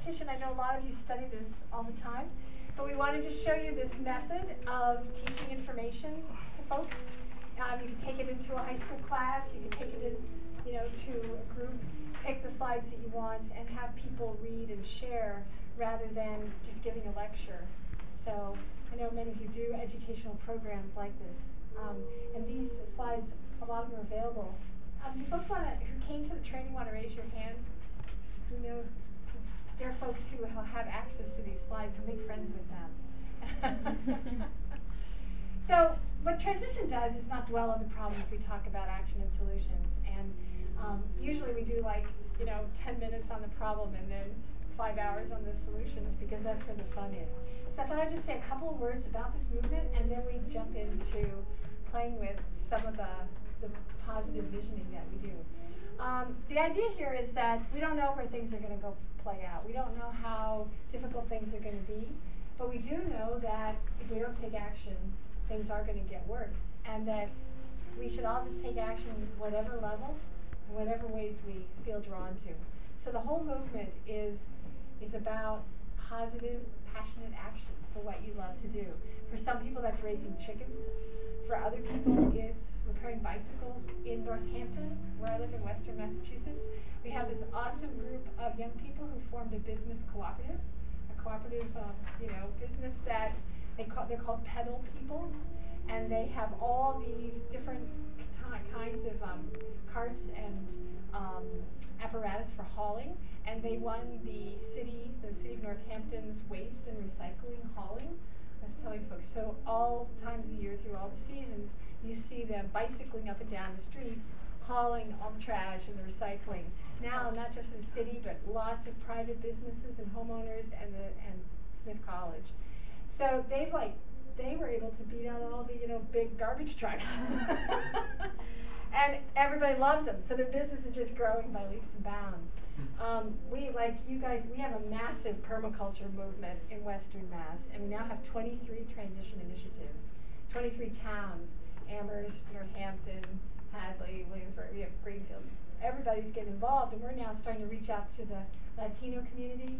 repetition. I know a lot of you study this all the time, but we wanted to show you this method of teaching information to folks. You can take it into a high school class. You can take it in, to a group. Pick the slides that you want and have people read and share rather than just giving a lecture. So I know many of you do educational programs like this, and these slides, a lot of them are available. Do folks who came to the training want to raise your hand? You know, there are folks who will have access to these slides, so make friends with them. So what transition does is not dwell on the problems. We talk about action and solutions, and usually we do 10 minutes on the problem and then 5 hours on the solutions, because that's where the fun is. So I thought I'd just say a couple of words about this movement, and then we jump into playing with some of the positive visioning that we do. The idea here is that we don't know where things are going to go play out. We don't know how difficult things are going to be, but we do know that if we don't take action, things are going to get worse, and that we should all just take action at whatever levels and whatever ways we feel drawn to. So the whole movement is about positive, passionate action for what you love to do. For some people, that's raising chickens. For other people, it's repairing bicycles in Northampton, where I live in Western Massachusetts. We have this awesome group of young people who formed a business cooperative, business that they're called pedal people, and they have all these different kinds of carts and apparatus for hauling, and they won the city of Northampton's waste and recycling hauling. I was telling folks, so all times of the year through all the seasons, you see them bicycling up and down the streets, hauling all the trash and the recycling. Now, not just in the city, but lots of private businesses and homeowners and Smith College. So they were able to beat out all the big garbage trucks, and everybody loves them. So their business is just growing by leaps and bounds. We, like you guys, we have a massive permaculture movement in Western Mass, and we now have 23 transition initiatives, 23 towns, Amherst, Northampton, Hadley, Williamsburg, we have Greenfield. Everybody's getting involved, and we're now starting to reach out to the Latino community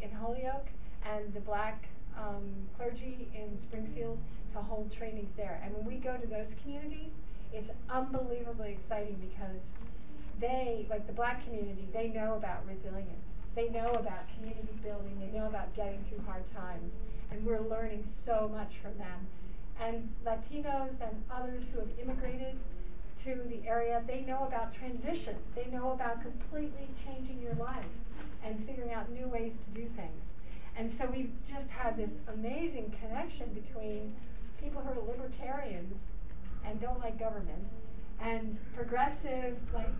in Holyoke and the Black clergy in Springfield to hold trainings there. And when we go to those communities, it's unbelievably exciting because they, like the Black community, they know about resilience. They know about community building. They know about getting through hard times. And we're learning so much from them. And Latinos and others who have immigrated to the area, they know about transition. They know about completely changing your life and figuring out new ways to do things. And so we've just had this amazing connection between people who are libertarians and don't like government, and progressive, like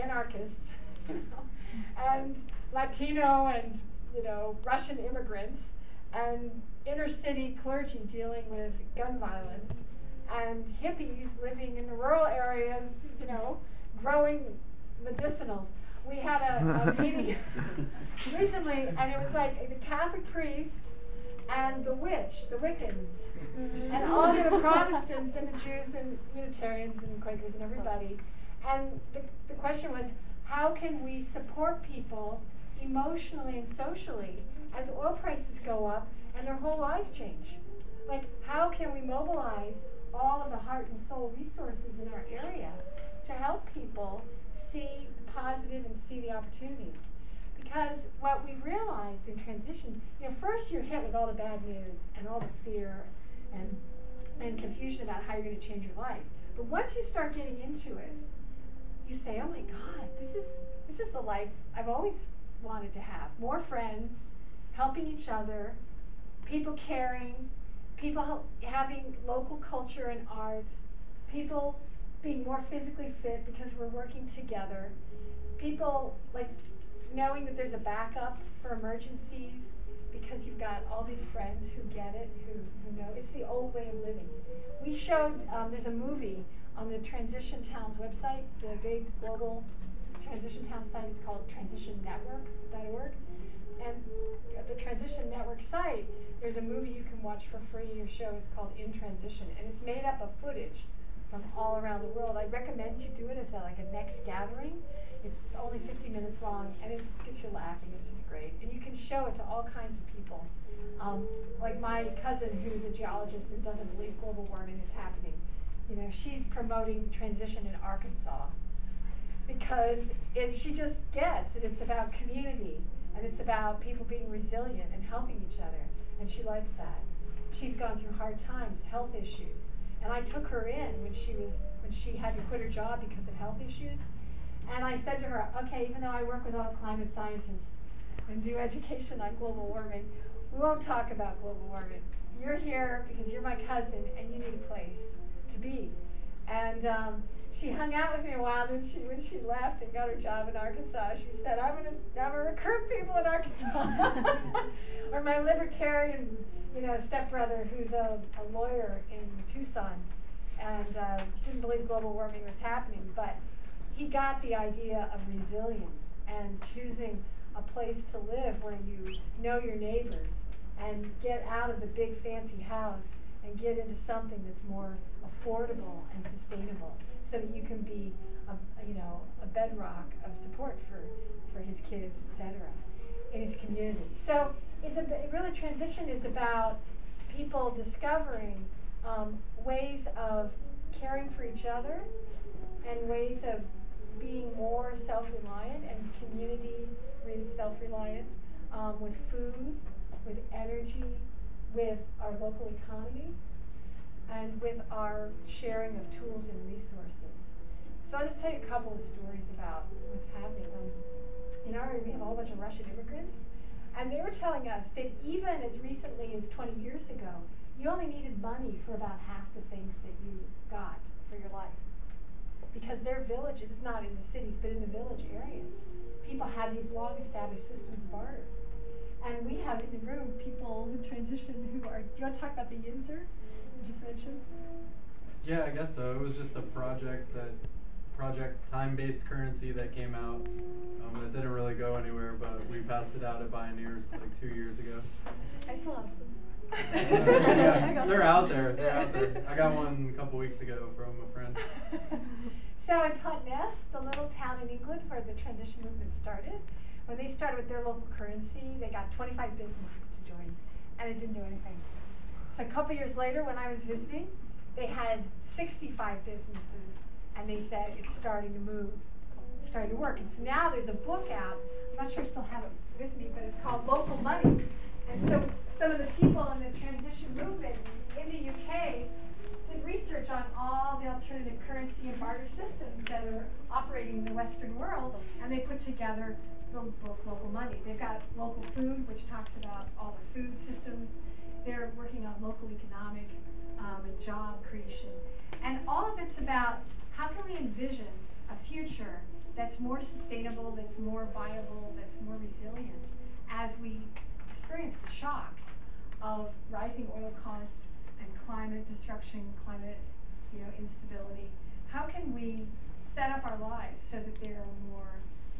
anarchists, and Latino and Russian immigrants, and inner city clergy dealing with gun violence, and hippies living in the rural areas, growing medicinals. We had a meeting recently, and it was like the Catholic priest and the witch, the Wiccans, and all the Protestants and the Jews and Unitarians and Quakers and everybody. And the question was, how can we support people emotionally and socially as oil prices go up and their whole lives change? Like, how can we mobilize all of the heart and soul resources in our area to help people see the positive and see the opportunities? Because what we've realized in transition, first you're hit with all the bad news and all the fear and confusion about how you're going to change your life. But once you start getting into it, you say, oh my God, this is the life I've always wanted to have. More friends, helping each other, people caring, people having local culture and art, people being more physically fit because we're working together, people knowing that there's a backup for emergencies because you've got all these friends who get it, who know. It's the old way of living. We showed, there's a movie on the Transition Towns website. It's a big global Transition Town site. It's called transitionnetwork.org. And at the Transition Network site, there's a movie you can watch for free or show. It's called In Transition, and it's made up of footage from all around the world. I recommend you do it as a next gathering, It's only 50 minutes long, and it gets you laughing. It's just great. And you can show it to all kinds of people. Like my cousin, who's a geologist and doesn't believe global warming is happening. You know, she's promoting transition in Arkansas because she just gets that it's about community, and it's about people being resilient and helping each other, and she likes that. She's gone through hard times, health issues, and I took her in when she had to quit her job because of health issues. And I said to her, okay, even though I work with all climate scientists and do education on global warming, we won't talk about global warming. You're here because you're my cousin and you need a place to be. And she hung out with me a while, and when she left and got her job in Arkansas, she said, I'm gonna recruit people in Arkansas. Or my libertarian, stepbrother, who's a lawyer in Tucson, and didn't believe global warming was happening, but he got the idea of resilience and choosing a place to live where you know your neighbors and get out of the big fancy house and get into something that's more affordable and sustainable, so that you can be a bedrock of support for his kids, etc., in his community. So really transition is about people discovering ways of caring for each other and ways of being more self-reliant and community really self-reliant with food, with energy, with our local economy, and with our sharing of tools and resources. So I'll just tell you a couple of stories about what's happening. In our area, we have a whole bunch of Russian immigrants, and they were telling us that even as recently as 20 years ago, you only needed money for about half the things that you got for your life. Because their villages, not in the cities, but in the village areas, people had these long-established systems of barter. And we have in the room people who transition who are, do you want to talk about the Yinzer you just mentioned? Yeah, I guess so. It was just a project time-based currency that came out that didn't really go anywhere, but we passed it out at Pioneers like 2 years ago. I still have some. Yeah, they're out there. I got one a couple weeks ago from a friend. So in Totnes, the little town in England where the transition movement started, when they started with their local currency, they got 25 businesses to join, and it didn't do anything. So a couple years later, when I was visiting, they had 65 businesses, and they said it's starting to move, it's starting to work. And so now there's a book out. I'm not sure I still have it with me, but it's called Local Money. And so some of the people in the transition movement in the UK did research on all the alternative currency and barter systems that are operating in the Western world, and they put together the book Local Money. They've got local food, which talks about all the food systems. They're working on local economic and job creation. And all of it's about how can we envision a future that's more sustainable, that's more viable, that's more resilient as we experience the shocks of rising oil costs and climate disruption, climate instability. How can we set up our lives so that they're more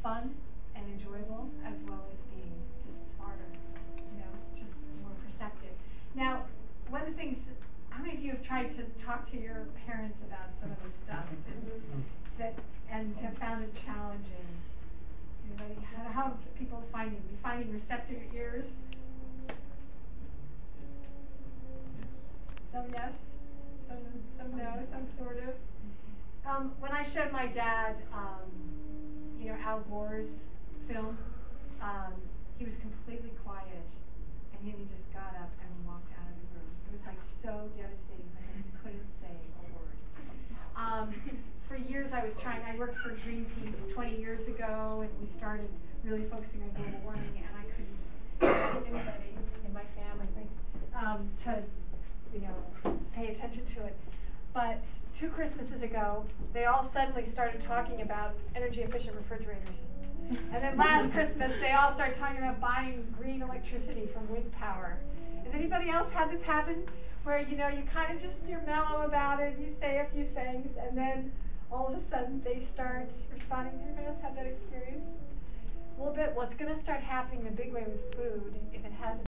fun and enjoyable, as well as being just smarter, just more perceptive. Now, one of the things, how many of you have tried to talk to your parents about some of this stuff and have found it challenging? Anybody? How are people finding receptive ears? Some yes, some no, some sort of. When I showed my dad, Al Gore's film, he was completely quiet, and he just got up and walked out of the room. It was like so devastating, like he couldn't say a word. For years I worked for Greenpeace 20 years ago, and we started really focusing on global warming, and I couldn't get anybody in my family to pay attention to it. But 2 Christmases ago, they all suddenly started talking about energy efficient refrigerators. And then last Christmas, they all started talking about buying green electricity from wind power. Has anybody else had this happen? Where, you kind of you're mellow about it, you say a few things, and then all of a sudden they start responding. Anybody else have that experience? A little bit. Well, it's going to start happening in a big way with food, if it hasn't